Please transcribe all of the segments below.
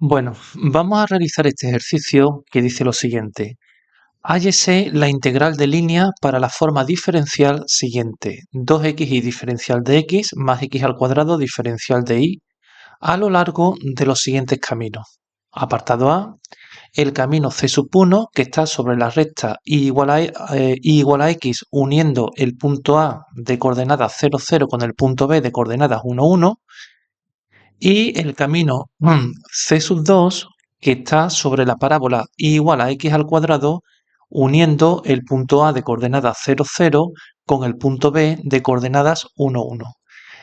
Bueno, vamos a realizar este ejercicio que dice lo siguiente. Hállese la integral de línea para la forma diferencial siguiente. 2xy diferencial de x más x al cuadrado diferencial de y a lo largo de los siguientes caminos. Apartado A, el camino c sub 1 que está sobre la recta y igual a x uniendo el punto A de coordenadas 0, 0 con el punto B de coordenadas 1, 1 y el camino c sub 2 que está sobre la parábola y igual a x al cuadrado uniendo el punto A de coordenadas 0, 0 con el punto B de coordenadas 1, 1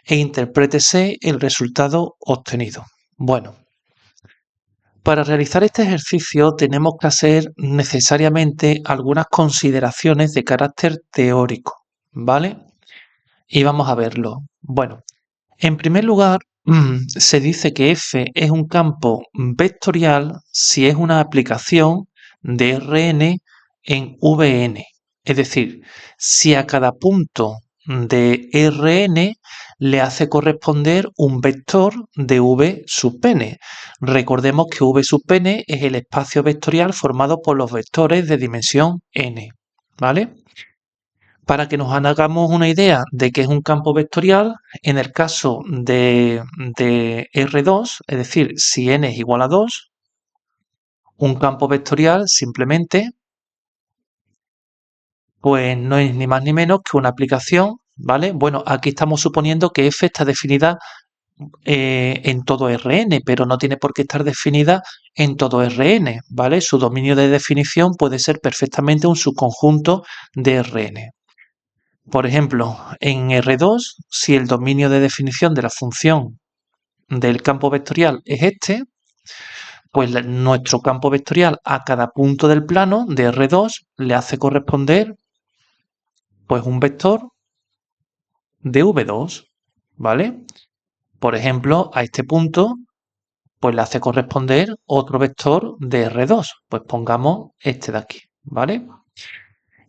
e interprétese el resultado obtenido. Bueno, para realizar este ejercicio tenemos que hacer necesariamente algunas consideraciones de carácter teórico, ¿vale? Y vamos a verlo. Bueno, en primer lugar, se dice que F es un campo vectorial si es una aplicación de Rn en Vn. Es decir, si a cada punto de Rn le hace corresponder un vector de V sub n. Recordemos que V sub n es el espacio vectorial formado por los vectores de dimensión n. ¿Vale? Para que nos hagamos una idea de qué es un campo vectorial, en el caso de R2, es decir, si n es igual a 2, un campo vectorial simplemente pues no es ni más ni menos que una aplicación, ¿vale? Bueno, aquí estamos suponiendo que f está definida en todo Rn, pero no tiene por qué estar definida en todo Rn, ¿vale? Su dominio de definición puede ser perfectamente un subconjunto de Rn. Por ejemplo, en R2, si el dominio de definición de la función del campo vectorial es este, pues nuestro campo vectorial a cada punto del plano de R2 le hace corresponder pues un vector de V2, ¿vale? Por ejemplo, a este punto pues le hace corresponder otro vector de R2, pues pongamos este de aquí, ¿vale?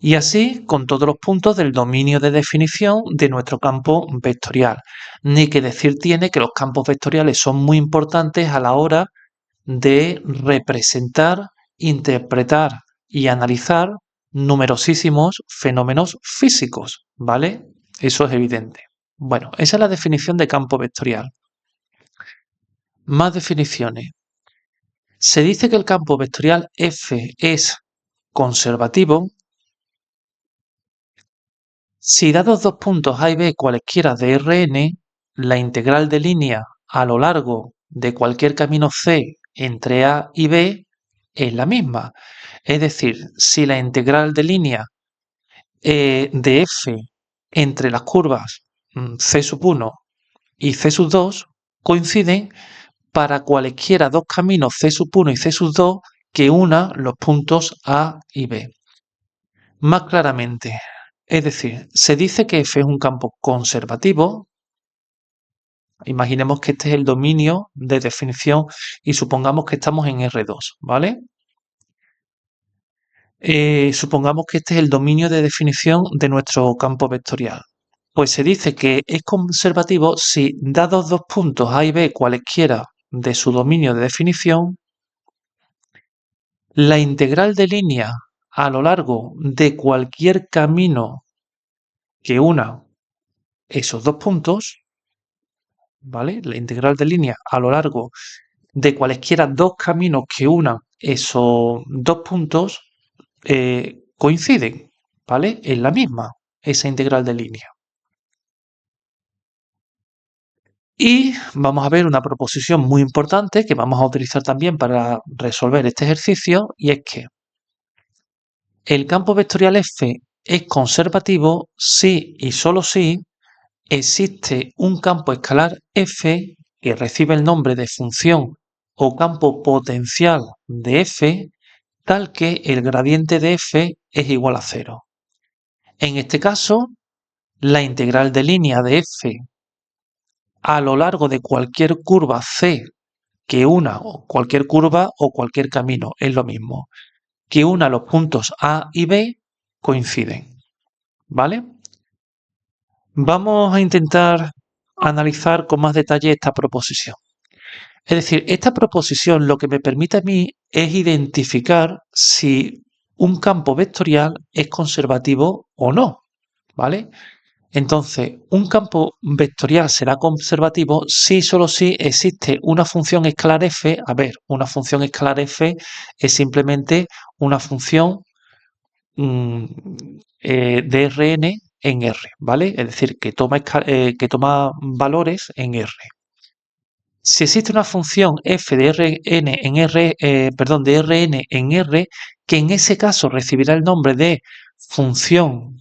Y así con todos los puntos del dominio de definición de nuestro campo vectorial. Ni que decir tiene que los campos vectoriales son muy importantes a la hora de representar, interpretar y analizar numerosísimos fenómenos físicos, ¿vale? Eso es evidente. Bueno, esa es la definición de campo vectorial. Más definiciones. Se dice que el campo vectorial F es conservativo si dados dos puntos A y B cualesquiera de Rn, la integral de línea a lo largo de cualquier camino C entre A y B es la misma. Es decir, si la integral de línea de F entre las curvas C sub 1 y C sub 2 coinciden para cualesquiera dos caminos C sub 1 y C sub 2 que una los puntos A y B. Más claramente, es decir, se dice que F es un campo conservativo. Imaginemos que este es el dominio de definición y supongamos que estamos en R2, ¿vale? Supongamos que este es el dominio de definición de nuestro campo vectorial. Pues se dice que es conservativo si dados dos puntos A y B cualesquiera de su dominio de definición, la integral de línea a lo largo de cualquier camino que una esos dos puntos, ¿vale? La integral de línea a lo largo de cualesquiera dos caminos que unan esos dos puntos coinciden, ¿vale? Es la misma, esa integral de línea. Y vamos a ver una proposición muy importante que vamos a utilizar también para resolver este ejercicio, y es que el campo vectorial F es conservativo si y solo si existe un campo escalar F que recibe el nombre de función o campo potencial de F tal que el gradiente de F es igual a 0. En este caso, la integral de línea de F a lo largo de cualquier curva C que una, o cualquier curva o cualquier camino, es lo mismo, que una los puntos A y B coinciden, ¿vale? Vamos a intentar analizar con más detalle esta proposición. Es decir, esta proposición lo que me permite a mí es identificar si un campo vectorial es conservativo o no, ¿vale? Entonces, un campo vectorial será conservativo si solo si existe una función escalar f. A ver, una función escalar f es simplemente una función mm, de Rn en R, ¿vale? Es decir, que toma valores en R. Si existe una función f de Rn en R, perdón, de Rn en R, que en ese caso recibirá el nombre de función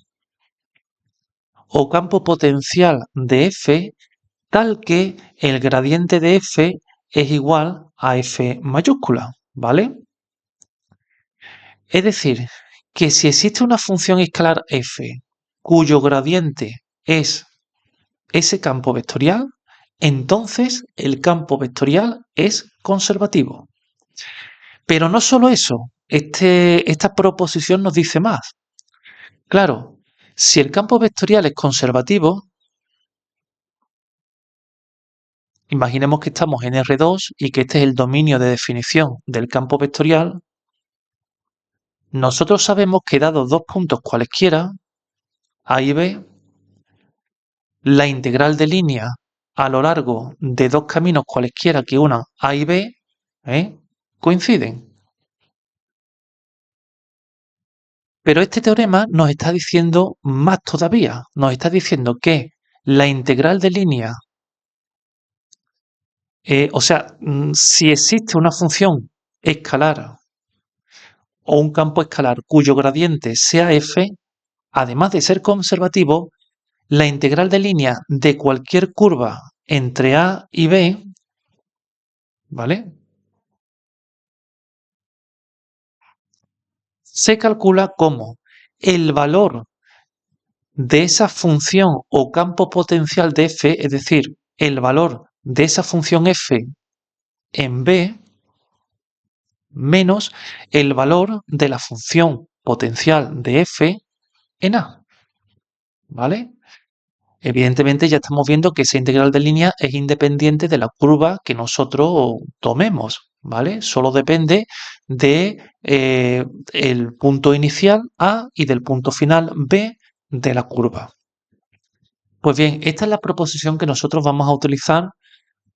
o campo potencial de f, tal que el gradiente de f es igual a f mayúscula, ¿vale? Es decir, que si existe una función escalar f cuyo gradiente es ese campo vectorial, entonces el campo vectorial es conservativo. Pero no solo eso, esta proposición nos dice más. Claro, si el campo vectorial es conservativo, imaginemos que estamos en R2 y que este es el dominio de definición del campo vectorial. Nosotros sabemos que dados dos puntos cualesquiera, A y B, la integral de línea a lo largo de dos caminos cualesquiera que unan A y B coinciden. Pero este teorema nos está diciendo más todavía. Nos está diciendo que la integral de línea, si existe una función escalar o un campo escalar cuyo gradiente sea f, además de ser conservativo, la integral de línea de cualquier curva entre A y B, ¿vale? Se calcula como el valor de esa función o campo potencial de f, es decir, el valor de esa función f en B, menos el valor de la función potencial de f en A, ¿vale? Evidentemente ya estamos viendo que esa integral de línea es independiente de la curva que nosotros tomemos, ¿vale? Solo depende de el punto inicial A y del punto final B de la curva. Pues bien, esta es la proposición que nosotros vamos a utilizar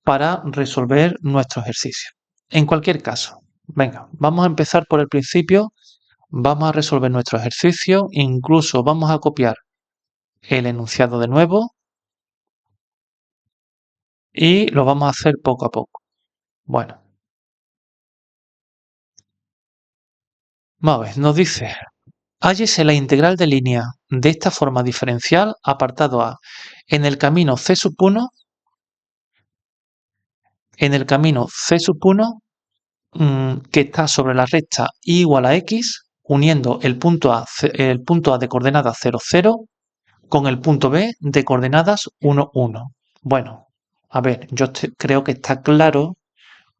para resolver nuestro ejercicio. En cualquier caso, venga, vamos a empezar por el principio, vamos a resolver nuestro ejercicio, incluso vamos a copiar el enunciado de nuevo y lo vamos a hacer poco a poco. Bueno, vamos a ver, nos dice, hállese la integral de línea de esta forma diferencial, apartado A, en el camino C sub 1, que está sobre la recta y igual a x, uniendo el punto A de coordenadas 0, 0 con el punto B de coordenadas 1, 1. Bueno, a ver, creo que está claro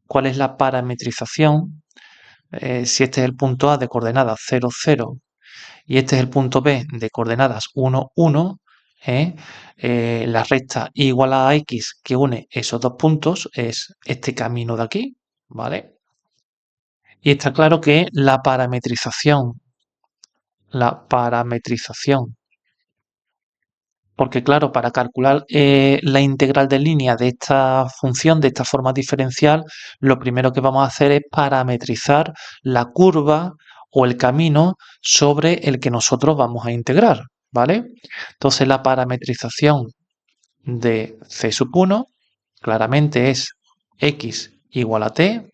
cuál es la parametrización. Si este es el punto A de coordenadas 0, 0 y este es el punto B de coordenadas 1, 1, la recta igual a x que une esos dos puntos es este camino de aquí, ¿vale? Y está claro que la parametrización, porque claro, para calcular la integral de línea de esta función, de esta forma diferencial, lo primero que vamos a hacer es parametrizar la curva o el camino sobre el que nosotros vamos a integrar, ¿vale? Entonces la parametrización de C sub 1 claramente es x igual a t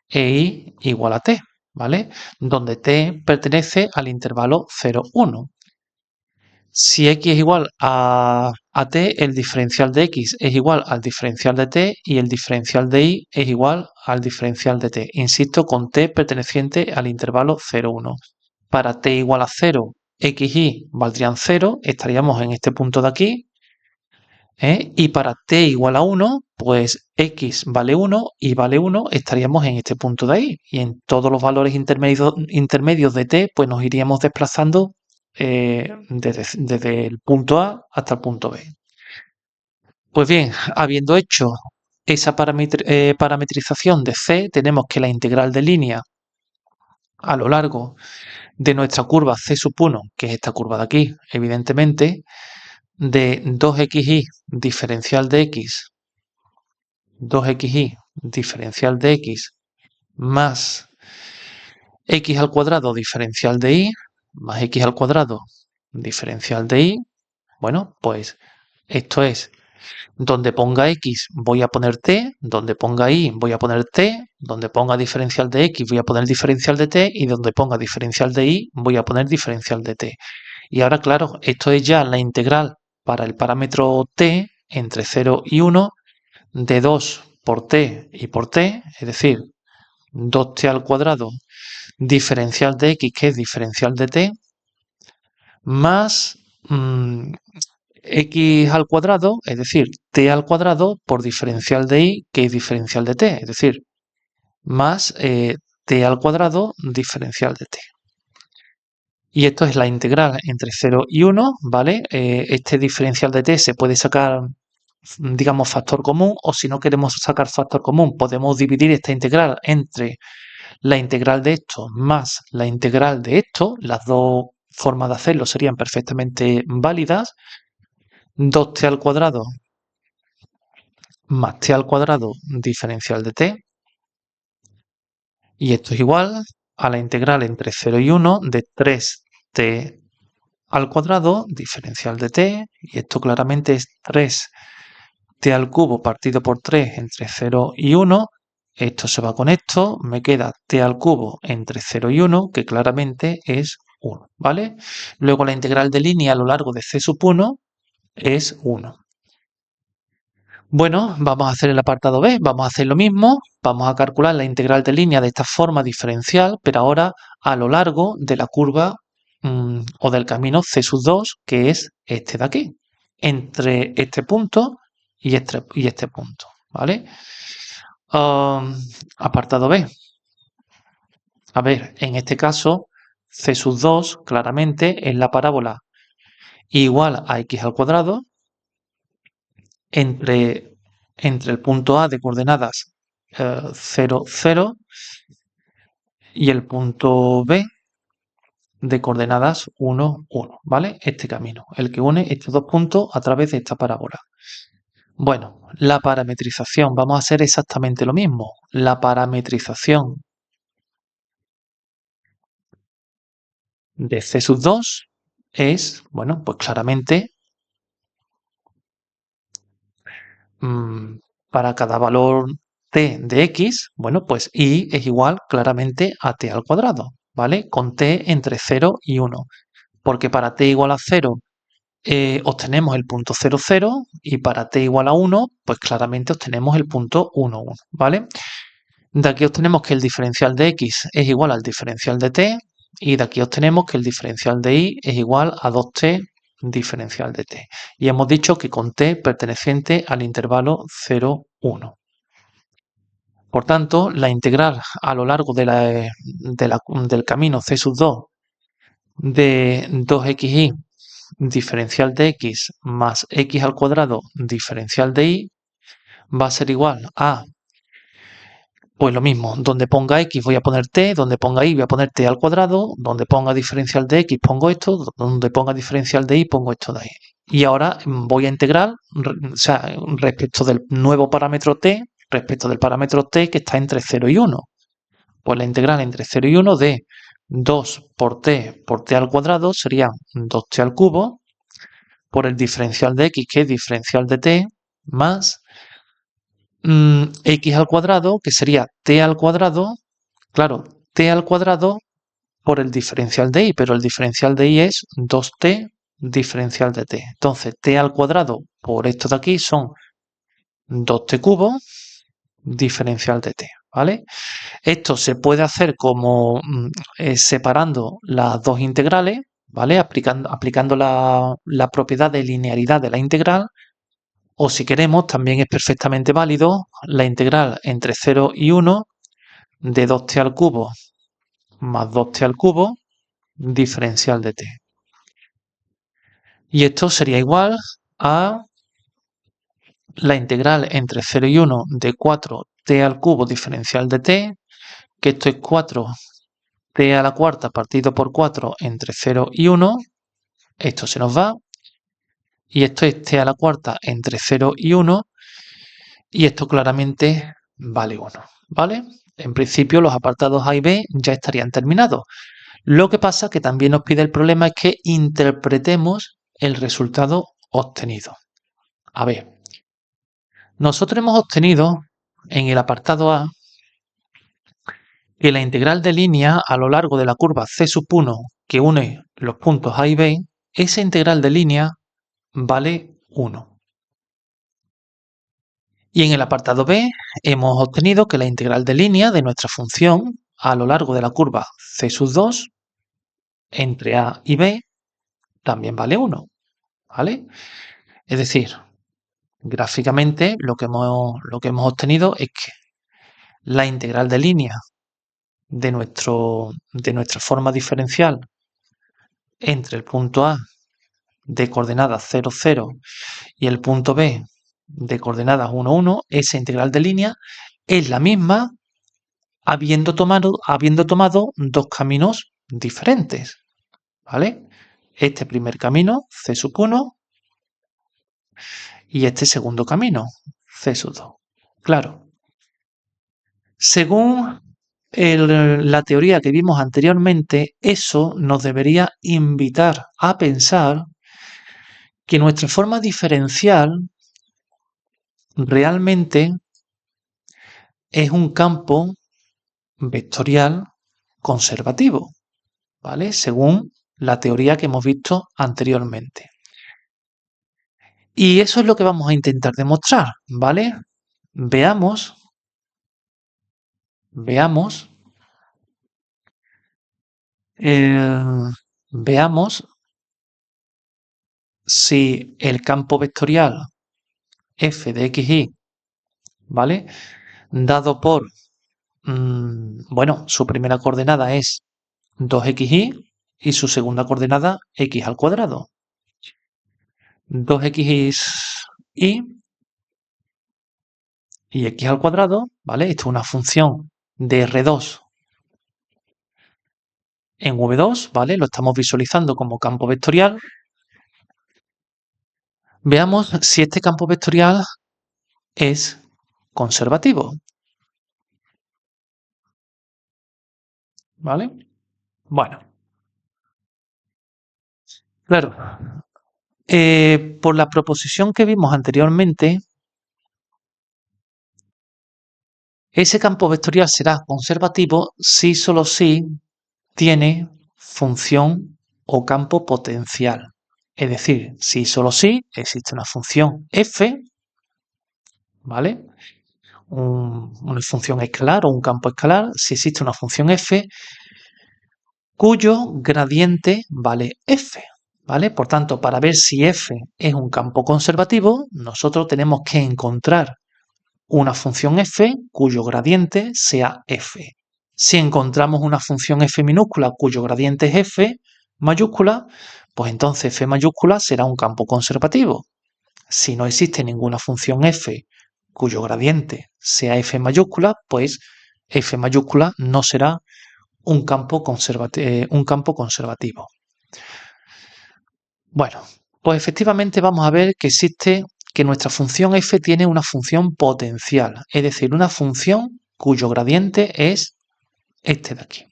e y igual a t, ¿vale? Donde t pertenece al intervalo 0, 1. Si x es igual a t, el diferencial de x es igual al diferencial de t y el diferencial de y es igual al diferencial de t. Insisto, con t perteneciente al intervalo 0, 1. Para t igual a 0, x y valdrían 0, estaríamos en este punto de aquí. Y para t igual a 1, pues x vale 1 y vale 1, estaríamos en este punto de ahí. Y en todos los valores intermedios de t, pues nos iríamos desplazando desde el punto A hasta el punto B. Pues bien, habiendo hecho esa parametrización de c, tenemos que la integral de línea a lo largo de nuestra curva c sub 1, que es esta curva de aquí, evidentemente, de 2xy diferencial de x, 2xy diferencial de x más x al cuadrado diferencial de y más x al cuadrado diferencial de y, bueno, pues esto es, donde ponga x voy a poner t, donde ponga y voy a poner t, donde ponga diferencial de x voy a poner diferencial de t y donde ponga diferencial de y voy a poner diferencial de t. Y ahora, claro, esto es ya la integral para el parámetro t entre 0 y 1 de 2 por t y por t, es decir, 2t al cuadrado diferencial de x, que es diferencial de t, más x al cuadrado, es decir, t al cuadrado por diferencial de y, que es diferencial de t, es decir, más t al cuadrado diferencial de t. Y esto es la integral entre 0 y 1, ¿vale? Este diferencial de t se puede sacar, digamos, factor común, o si no queremos sacar factor común, podemos dividir esta integral entre la integral de esto más la integral de esto. Las dos formas de hacerlo serían perfectamente válidas. 2t al cuadrado más t al cuadrado diferencial de t. Y esto es igual a la integral entre 0 y 1 de 3t al cuadrado diferencial de t. Y esto claramente es 3t al cubo partido por 3 entre 0 y 1. Esto se va con esto. Me queda t al cubo entre 0 y 1, que claramente es 1, ¿vale? Luego la integral de línea a lo largo de c sub 1 es 1. Bueno, vamos a hacer el apartado B, vamos a hacer lo mismo, vamos a calcular la integral de línea de esta forma diferencial, pero ahora a lo largo de la curva o del camino C sub 2, que es este de aquí, entre este punto y este punto, ¿vale? Apartado B. A ver, en este caso, C sub 2 claramente es la parábola igual a x al cuadrado entre el punto A de coordenadas 0, 0 y el punto B de coordenadas 1, 1, ¿vale? Este camino, el que une estos dos puntos a través de esta parábola. Bueno, la parametrización, vamos a hacer exactamente lo mismo. La parametrización de C sub 2 es, bueno, pues claramente para cada valor t de x, bueno, pues y es igual claramente a t al cuadrado, ¿vale? Con t entre 0 y 1, porque para t igual a 0 obtenemos el punto 0, 0 y para t igual a 1, pues claramente obtenemos el punto 1, 1, ¿vale? De aquí obtenemos que el diferencial de x es igual al diferencial de t y de aquí obtenemos que el diferencial de y es igual a 2t diferencial de t. Y hemos dicho que con t perteneciente al intervalo 0, 1. Por tanto, la integral a lo largo del camino c sub 2 de 2xy diferencial de x más x al cuadrado diferencial de y va a ser igual a, pues lo mismo, donde ponga x voy a poner t, donde ponga y voy a poner t al cuadrado, donde ponga diferencial de x pongo esto, donde ponga diferencial de y pongo esto de ahí. Y ahora voy a integrar, o sea, respecto del nuevo parámetro t, respecto del parámetro t que está entre 0 y 1. Pues la integral entre 0 y 1 de 2 por t al cuadrado sería 2t al cubo por el diferencial de x, que es diferencial de t, más x al cuadrado, que sería t al cuadrado, claro, t al cuadrado por el diferencial de y, pero el diferencial de y es 2t diferencial de t. Entonces, t al cuadrado por esto de aquí son 2t cubo diferencial de t, ¿vale? Esto se puede hacer como separando las dos integrales, ¿vale? Aplicando la propiedad de linealidad de la integral, o si queremos, también es perfectamente válido la integral entre 0 y 1 de 2t al cubo más 2t al cubo diferencial de t. Y esto sería igual a la integral entre 0 y 1 de 4t al cubo diferencial de t, que esto es 4t a la cuarta partido por 4 entre 0 y 1, esto se nos va, y esto es t a la cuarta entre 0 y 1, y esto claramente vale 1, ¿vale? En principio los apartados A y B ya estarían terminados. Lo que pasa que también nos pide el problema es que interpretemos el resultado obtenido. A ver, nosotros hemos obtenido en el apartado A que la integral de línea a lo largo de la curva C1 que une los puntos A y B, esa integral de línea vale 1. Y en el apartado B hemos obtenido que la integral de línea de nuestra función a lo largo de la curva C2 entre A y B también vale 1, ¿vale? Es decir, gráficamente lo que hemos obtenido es que la integral de línea de nuestra forma diferencial entre el punto A de coordenadas 0, 0 y el punto B de coordenadas 1, 1, esa integral de línea es la misma habiendo tomado dos caminos diferentes, ¿vale? Este primer camino, C1, y este segundo camino, C2. Claro, según la teoría que vimos anteriormente, eso nos debería invitar a pensar que nuestra forma diferencial realmente es un campo vectorial conservativo, ¿vale? Según la teoría que hemos visto anteriormente. Y eso es lo que vamos a intentar demostrar, ¿vale? Veamos eh, veamos si el campo vectorial f de xy, ¿vale? Dado por, bueno, su primera coordenada es 2xy y su segunda coordenada x al cuadrado. 2xy y x al cuadrado, ¿vale? Esto es una función de R2 en V2, ¿vale? Lo estamos visualizando como campo vectorial. Veamos si este campo vectorial es conservativo, ¿vale? Bueno, claro, por la proposición que vimos anteriormente, ese campo vectorial será conservativo si solo si tiene función o campo potencial. Es decir, si solo si existe una función f, ¿vale? Una función escalar o un campo escalar, si existe una función f cuyo gradiente vale f, ¿vale? Por tanto, para ver si f es un campo conservativo, nosotros tenemos que encontrar una función f cuyo gradiente sea f. Si encontramos una función f minúscula cuyo gradiente es f mayúscula, pues entonces f mayúscula será un campo conservativo. Si no existe ninguna función f cuyo gradiente sea f mayúscula, pues f mayúscula no será un campo conservativo. Bueno, pues efectivamente vamos a ver que nuestra función f tiene una función potencial, es decir, una función cuyo gradiente es este de aquí.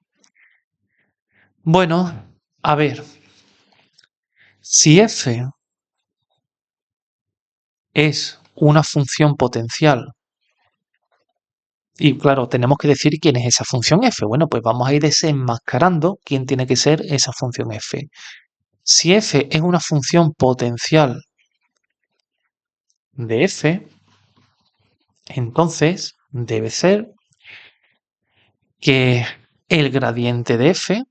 Bueno, a ver, si f es una función potencial, y claro, tenemos que decir quién es esa función f. Bueno, pues vamos a ir desenmascarando quién tiene que ser esa función f. Si f es una función potencial de f, entonces debe ser que el gradiente de f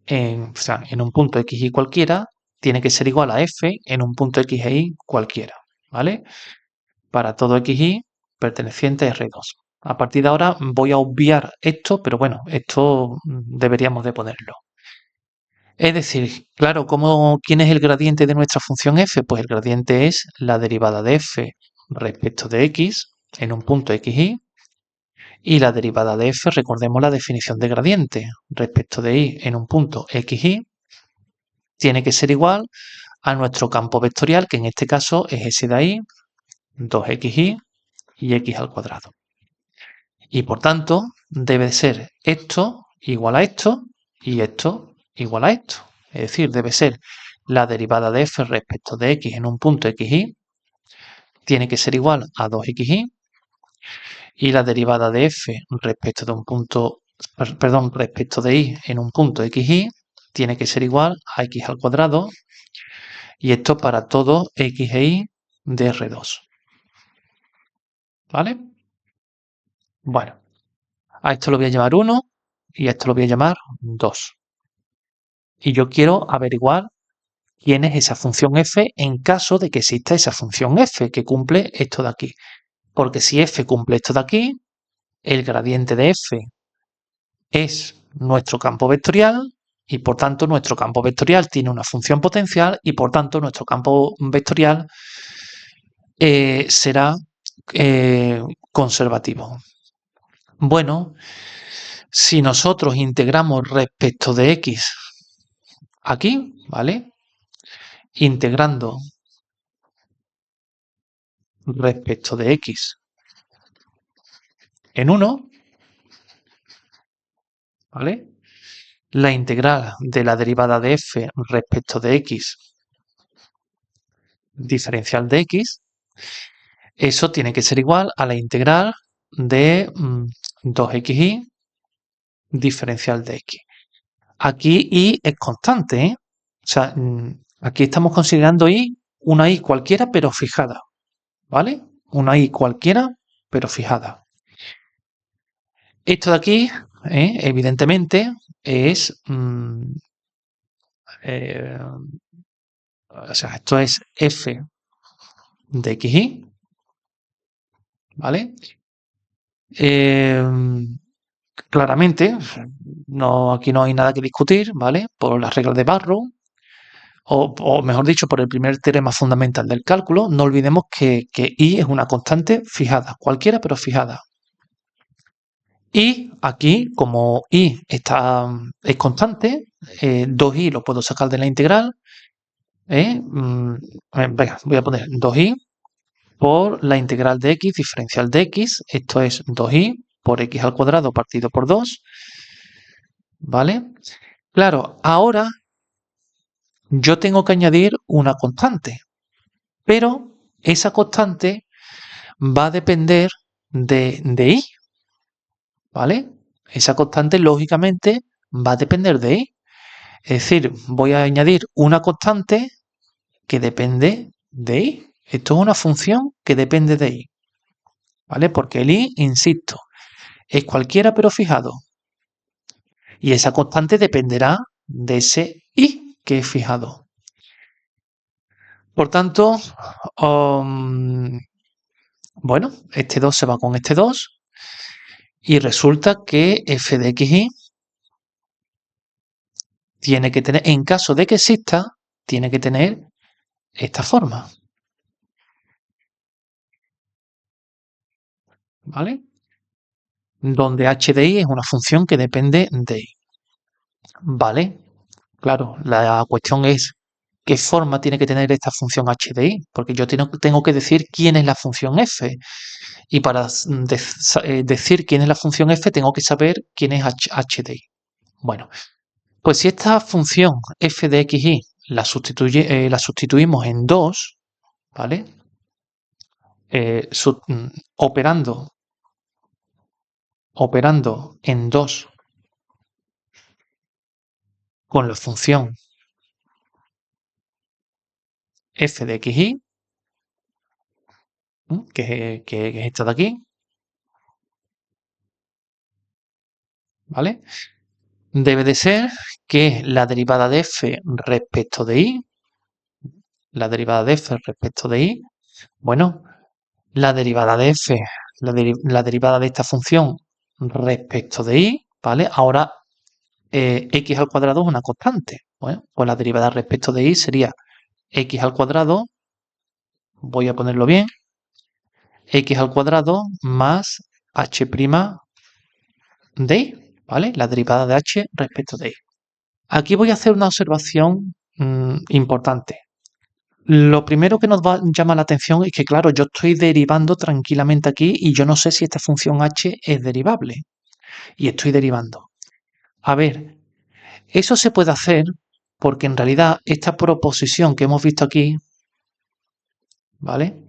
en un punto x y cualquiera tiene que ser igual a f en un punto x e y cualquiera, ¿vale? Para todo x y perteneciente a R2. A partir de ahora voy a obviar esto, pero bueno, esto deberíamos de ponerlo. Es decir, claro, ¿quién es el gradiente de nuestra función f? Pues el gradiente es la derivada de f respecto de x en un punto xy, y la derivada de f, recordemos la definición de gradiente, respecto de y en un punto xy, tiene que ser igual a nuestro campo vectorial, que en este caso es ese de ahí, 2xy y x al cuadrado. Y por tanto, debe ser esto igual a esto y esto igual a esto. Es decir, debe ser la derivada de f respecto de x en un punto xy tiene que ser igual a 2xy, y la derivada de f respecto de un punto, perdón, respecto de y en un punto xy tiene que ser igual a x al cuadrado, y esto para todo x e y de R2. ¿Vale? Bueno, a esto lo voy a llamar 1 y a esto lo voy a llamar 2. Y yo quiero averiguar quién es esa función f en caso de que exista esa función f que cumple esto de aquí. Porque si f cumple esto de aquí, el gradiente de f es nuestro campo vectorial, y por tanto nuestro campo vectorial tiene una función potencial, y por tanto nuestro campo vectorial será conservativo. Bueno, si nosotros integramos respecto de x aquí, ¿vale? Integrando respecto de x en 1, ¿vale? La integral de la derivada de f respecto de x diferencial de x, eso tiene que ser igual a la integral de 2xy diferencial de x. Aquí y es constante, ¿eh? O sea, aquí estamos considerando y una y cualquiera pero fijada, ¿vale? Una y cualquiera pero fijada. Esto de aquí, evidentemente, es o sea, esto es f de xy, ¿vale? Claramente, no, aquí no hay nada que discutir, ¿vale? Por las reglas de Barrow, o mejor dicho, por el primer teorema fundamental del cálculo. No olvidemos que y es una constante fijada, cualquiera pero fijada. Y aquí, como y es constante, 2y lo puedo sacar de la integral. Venga, voy a poner 2y por la integral de x diferencial de x. Esto es 2y por x al cuadrado partido por 2. ¿Vale? Claro, ahora yo tengo que añadir una constante, pero esa constante va a depender de y, ¿vale? Esa constante, lógicamente, va a depender de y. Es decir, voy a añadir una constante que depende de y. Esto es una función que depende de y, ¿vale? Porque el y, insisto, es cualquiera pero fijado. Y esa constante dependerá de ese y que es fijado. Por tanto, bueno, este 2 se va con este 2 y resulta que f de xy tiene que tener, en caso de que exista, tiene que tener esta forma. ¿Vale? Donde h de y es una función que depende de y. ¿Vale? Claro, la cuestión es qué forma tiene que tener esta función h de y, porque yo tengo que decir quién es la función f. Y para decir quién es la función f, tengo que saber quién es h de y. Bueno, pues si esta función f de xy la sustituimos en 2, ¿vale? Operando en 2 con la función f de xy, que es esta de aquí, ¿vale? Debe de ser que la derivada de f respecto de y, la derivada de f respecto de y, bueno, la derivada de f, la derivada de esta función respecto de y, ¿vale? Ahora x al cuadrado es una constante. Bueno, pues la derivada respecto de y sería x al cuadrado, voy a ponerlo bien, x al cuadrado más h' de y, ¿vale? La derivada de h respecto de y. Aquí voy a hacer una observación importante. Lo primero que nos llama la atención es que, claro, yo estoy derivando tranquilamente aquí y yo no sé si esta función h es derivable. Y estoy derivando. A ver, eso se puede hacer porque en realidad esta proposición que hemos visto aquí, ¿vale?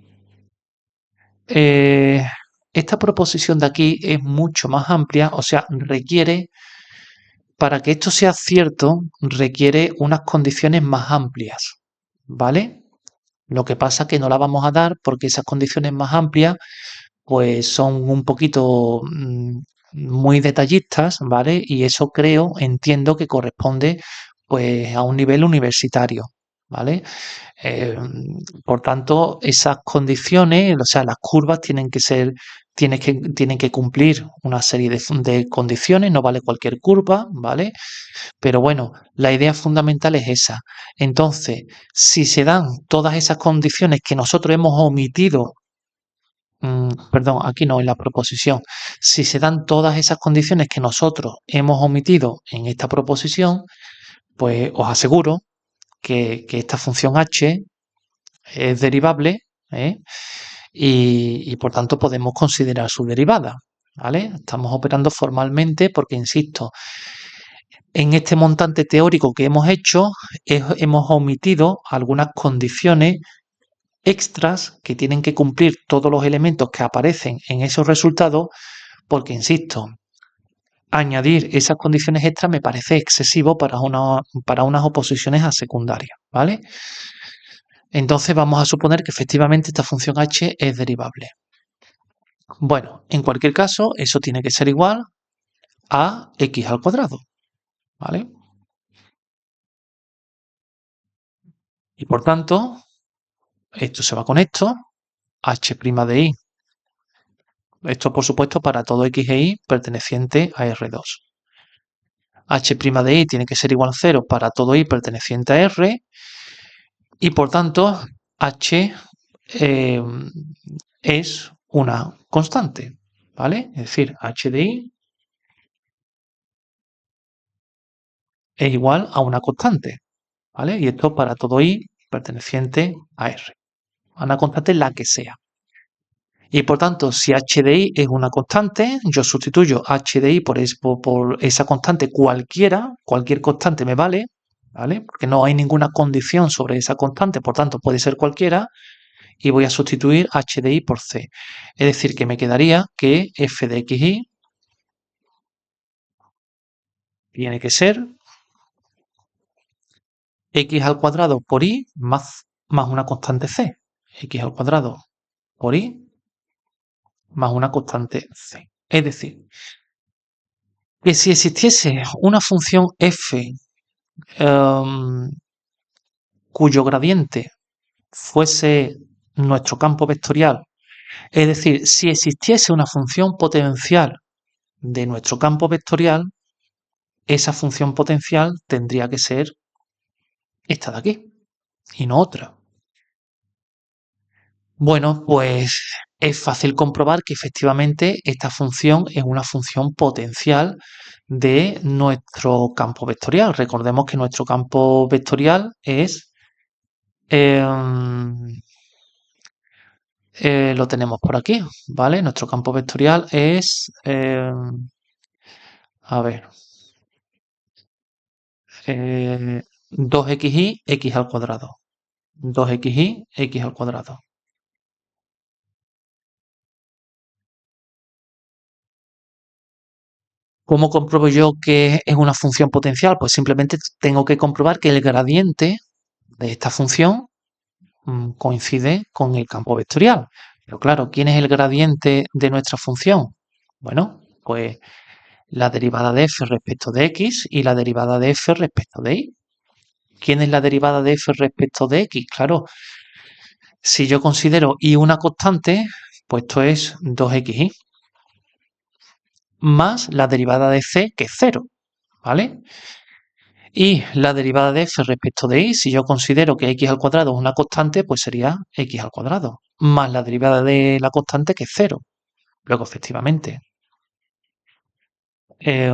Esta proposición de aquí es mucho más amplia, o sea, requiere, para que esto sea cierto, requiere unas condiciones más amplias, ¿vale? Lo que pasa es que no la vamos a dar porque esas condiciones más amplias pues son un poquito muy detallistas, ¿vale? Y eso creo, entiendo que corresponde pues a un nivel universitario, ¿vale? Eh, por tanto, esas condiciones, o sea, las curvas tienen que ser, tienen que cumplir una serie de condiciones, no vale cualquier curva, ¿vale? Pero bueno, la idea fundamental es esa. Entonces, si se dan todas esas condiciones que nosotros hemos omitido, perdón, aquí no, en la proposición, si se dan todas esas condiciones que nosotros hemos omitido en esta proposición, pues os aseguro que esta función h es derivable, ¿eh? Y por tanto podemos considerar su derivada, ¿vale? Estamos operando formalmente porque, insisto, en este montante teórico que hemos hecho, hemos omitido algunas condiciones extras que tienen que cumplir todos los elementos que aparecen en esos resultados, porque, insisto, añadir esas condiciones extras me parece excesivo para unas oposiciones a secundaria, ¿vale? Entonces vamos a suponer que efectivamente esta función h es derivable. Bueno, en cualquier caso, eso tiene que ser igual a x al cuadrado, ¿vale? Y por tanto, esto se va con esto, h' de y. Esto, por supuesto, para todo x e y perteneciente a R2. h' de y tiene que ser igual a 0 para todo y perteneciente a R. Y por tanto, h es una constante, ¿vale? Es decir, h de y es igual a una constante, ¿vale? Y esto para todo y perteneciente a R. Una constante la que sea. Y por tanto, si h de y es una constante, yo sustituyo h de y por esa constante cualquiera, cualquier constante me vale, ¿vale? Porque no hay ninguna condición sobre esa constante, por tanto puede ser cualquiera, y voy a sustituir h de y por c. Es decir, que me quedaría que f de xy tiene que ser x al cuadrado por y más una constante c. X al cuadrado por y más una constante c. Es decir, que si existiese una función f cuyo gradiente fuese nuestro campo vectorial, es decir, si existiese una función potencial de nuestro campo vectorial, esa función potencial tendría que ser esta de aquí y no otra. Bueno, pues es fácil comprobar que efectivamente esta función es una función potencial de nuestro campo vectorial. Recordemos que nuestro campo vectorial es, lo tenemos por aquí, ¿vale? Nuestro campo vectorial es, a ver, 2xy, x al cuadrado. 2xy, x al cuadrado. ¿Cómo compruebo yo que es una función potencial? Pues simplemente tengo que comprobar que el gradiente de esta función coincide con el campo vectorial. Pero claro, ¿quién es el gradiente de nuestra función? Bueno, pues la derivada de f respecto de x y la derivada de f respecto de y. ¿Quién es la derivada de f respecto de x? Claro, si yo considero y una constante, pues esto es 2xy más la derivada de c, que es 0, ¿vale? Y la derivada de f respecto de y, si yo considero que x al cuadrado es una constante, pues sería x al cuadrado, más la derivada de la constante que es 0. Luego, efectivamente, eh,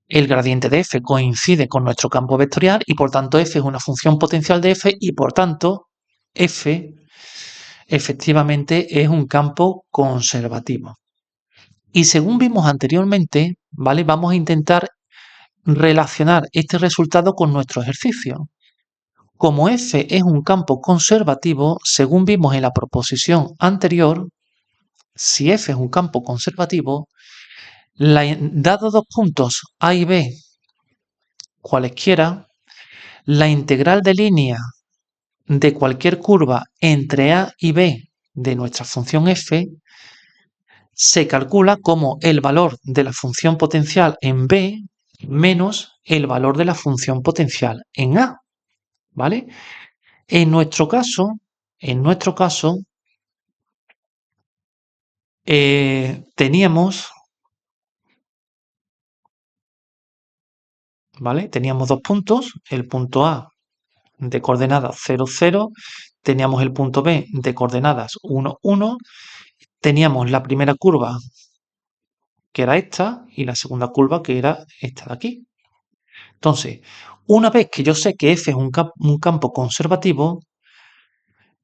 el gradiente de f coincide con nuestro campo vectorial y por tanto f es una función potencial de f y por tanto f efectivamente es un campo conservativo. Y según vimos anteriormente, ¿vale? Vamos a intentar relacionar este resultado con nuestro ejercicio. Como f es un campo conservativo, según vimos en la proposición anterior, si f es un campo conservativo, dados dos puntos a y b cualesquiera, la integral de línea de cualquier curva entre a y b de nuestra función f se calcula como el valor de la función potencial en b menos el valor de la función potencial en a, ¿vale? En nuestro caso, teníamos, ¿vale? Teníamos dos puntos, el punto A de coordenadas 0, 0, teníamos el punto B de coordenadas 1, 1, teníamos la primera curva que era esta y la segunda curva que era esta de aquí. Entonces, una vez que yo sé que f es un campo conservativo,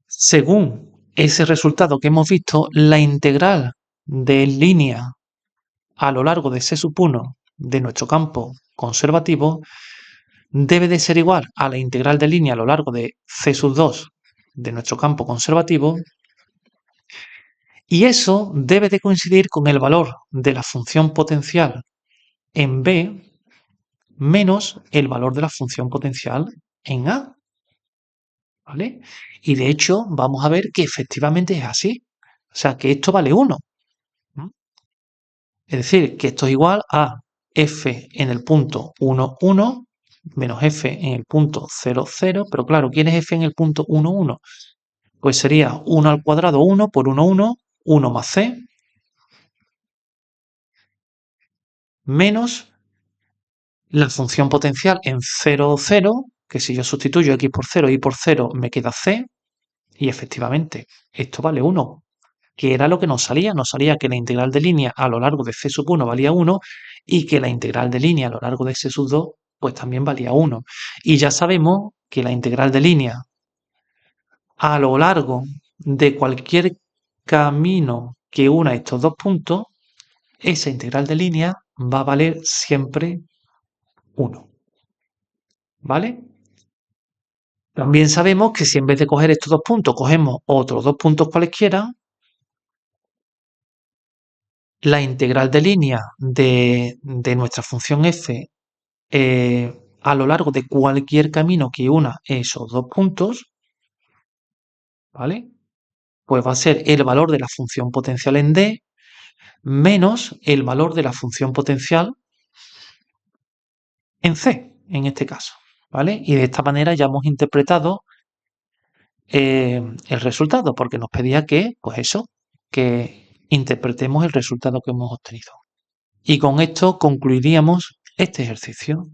según ese resultado que hemos visto, la integral de línea a lo largo de C sub 1 de nuestro campo conservativo debe de ser igual a la integral de línea a lo largo de C sub 2 de nuestro campo conservativo, y eso debe de coincidir con el valor de la función potencial en B menos el valor de la función potencial en A, ¿vale? Y de hecho vamos a ver que efectivamente es así, o sea que esto vale 1. Es decir, que esto es igual a f en el punto 1, 1 menos f en el punto 0, 0, pero claro, ¿quién es f en el punto 1, 1? Pues sería 1 al cuadrado 1 por 1, 1, 1 más c, menos la función potencial en 0, 0, que si yo sustituyo x por 0 y por 0 me queda c, y efectivamente, esto vale 1, que era lo que nos salía que la integral de línea a lo largo de c sub 1 valía 1 y que la integral de línea a lo largo de c sub 2 pues también valía 1. Y ya sabemos que la integral de línea a lo largo de cualquier camino que una estos dos puntos, esa integral de línea va a valer siempre 1. ¿Vale? También sabemos que si en vez de coger estos dos puntos cogemos otros dos puntos cualesquiera, la integral de línea de nuestra función f a lo largo de cualquier camino que una esos dos puntos, ¿vale? Pues va a ser el valor de la función potencial en D menos el valor de la función potencial en C, en este caso, ¿vale? Y de esta manera ya hemos interpretado el resultado, porque nos pedía que, pues eso, que interpretemos el resultado que hemos obtenido. Y con esto concluiríamos este ejercicio.